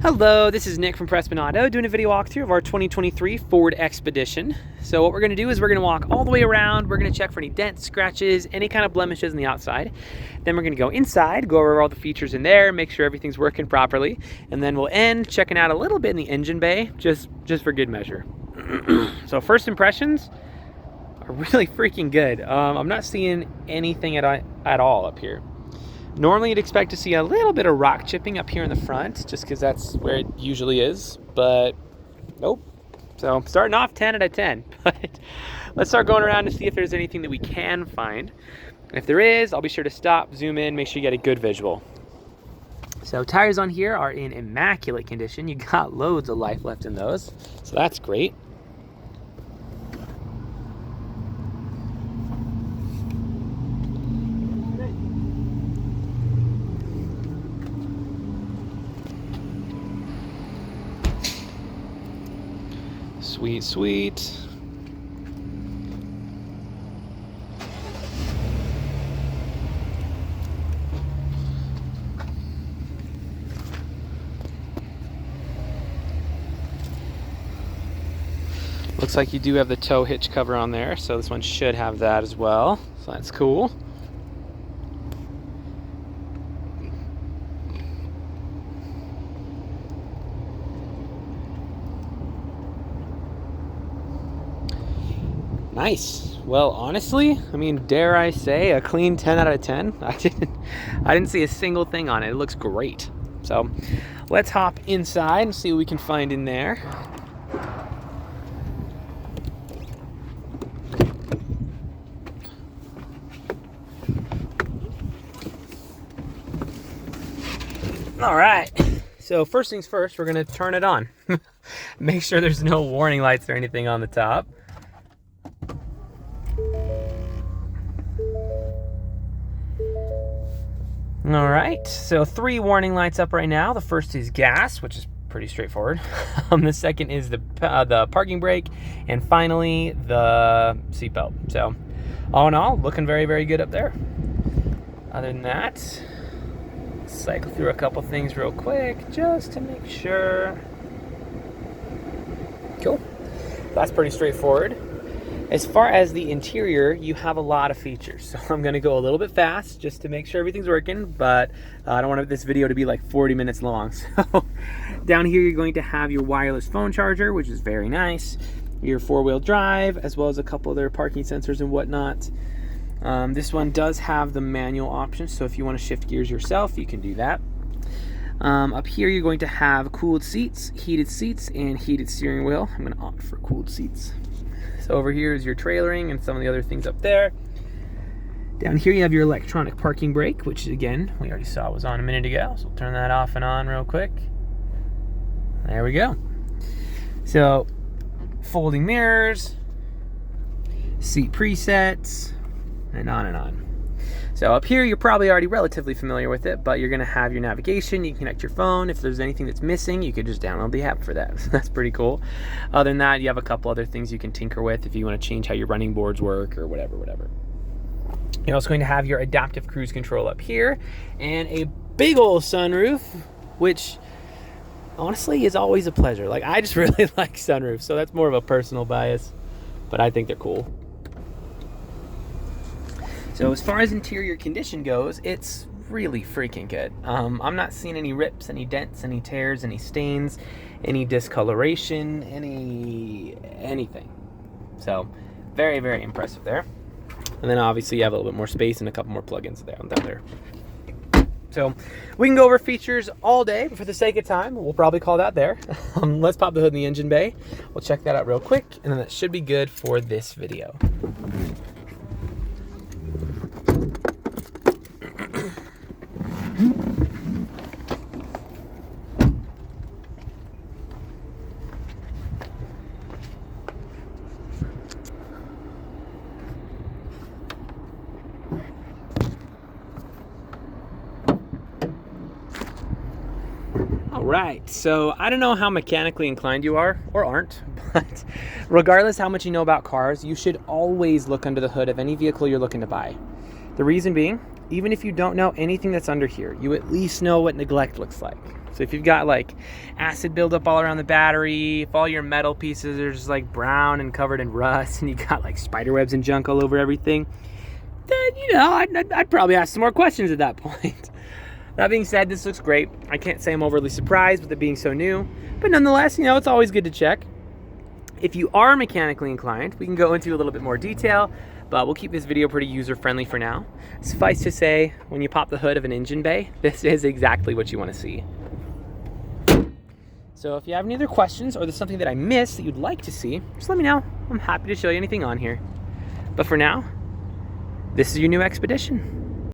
Hello, this is Nick from Prestman Auto doing a video walkthrough of our 2023 Ford Expedition. So what we're going to do is we're going to walk all the way around. We're going to check for any dents, scratches, any kind of blemishes on the outside. Then we're going to go inside, go over all the features in there, make sure everything's working properly. And then we'll end checking out a little bit in the engine bay, just for good measure. So first impressions are really freaking good. I'm not seeing anything at all up here. Normally you'd expect to see a little bit of rock chipping up here in the front, just because that's where it usually is, but nope. So starting off 10 out of 10, but let's start going around to see if there's anything that we can find. And if there is, I'll be sure to stop, zoom in, make sure you get a good visual. So tires on here are in immaculate condition. You got loads of life left in those, so that's great. Sweet, sweet. Looks like you do have the tow hitch cover on there, so this one should have that as well. So that's cool. Nice. Well, honestly, I mean, dare I say a clean 10 out of 10. I didn't see a single thing on it. It looks great. So let's hop inside and see what we can find in there. All right. So first things first, we're gonna turn it on. Make sure there's no warning lights or anything on the top. All right, so 3 warning lights up right now. The first is gas, which is pretty straightforward. The second is the parking brake, and finally the seatbelt. So all in all, looking very, very good up there. Other than that, let's cycle through a couple things real quick just to make sure. Cool, that's pretty straightforward. As far as the interior, you have a lot of features. So I'm gonna go a little bit fast just to make sure everything's working, but I don't want this video to be like 40 minutes long. So down here, you're going to have your wireless phone charger, which is very nice. Your 4-wheel drive, as well as a couple other parking sensors and whatnot. This one does have the manual option, so if you wanna shift gears yourself, you can do that. Up here, you're going to have cooled seats, and heated steering wheel. I'm gonna opt for cooled seats. So over here is your trailering and some of the other things up there. Down here you have your electronic parking brake, which again, we already saw was on a minute ago. So we'll turn that off and on real quick. There we go. So folding mirrors, seat presets, and on and on. So up here, you're probably already relatively familiar with it, but you're gonna have your navigation, you can connect your phone. If there's anything that's missing, you could just download the app for that. So that's pretty cool. Other than that, you have a couple other things you can tinker with if you wanna change how your running boards work or whatever. You're also going to have your adaptive cruise control up here and a big old sunroof, which honestly is always a pleasure. Like, I just really like sunroofs, so that's more of a personal bias, but I think they're cool. So as far as interior condition goes, it's really freaking good. I'm not seeing any rips, any dents, any tears, any stains, any discoloration, anything. So very, very impressive there. And then obviously you have a little bit more space and a couple more plugins down there. So we can go over features all day, but for the sake of time, we'll probably call that there. Let's pop the hood in the engine bay. We'll check that out real quick, and then that should be good for this video. All right, so I don't know how mechanically inclined you are or aren't, but regardless how much you know about cars, you should always look under the hood of any vehicle you're looking to buy. The reason being, even if you don't know anything that's under here, you at least know what neglect looks like. So if you've got like acid buildup all around the battery, if all your metal pieces are just like brown and covered in rust, and you got like spider webs and junk all over everything, then, you know, I'd probably ask some more questions at that point. That being said, this looks great. I can't say I'm overly surprised with it being so new, but nonetheless, you know, it's always good to check. If you are mechanically inclined, we can go into a little bit more detail, but we'll keep this video pretty user-friendly for now. Suffice to say, when you pop the hood of an engine bay, this is exactly what you want to see. So if you have any other questions or there's something that I missed that you'd like to see, just let me know. I'm happy to show you anything on here. But for now, this is your new Expedition.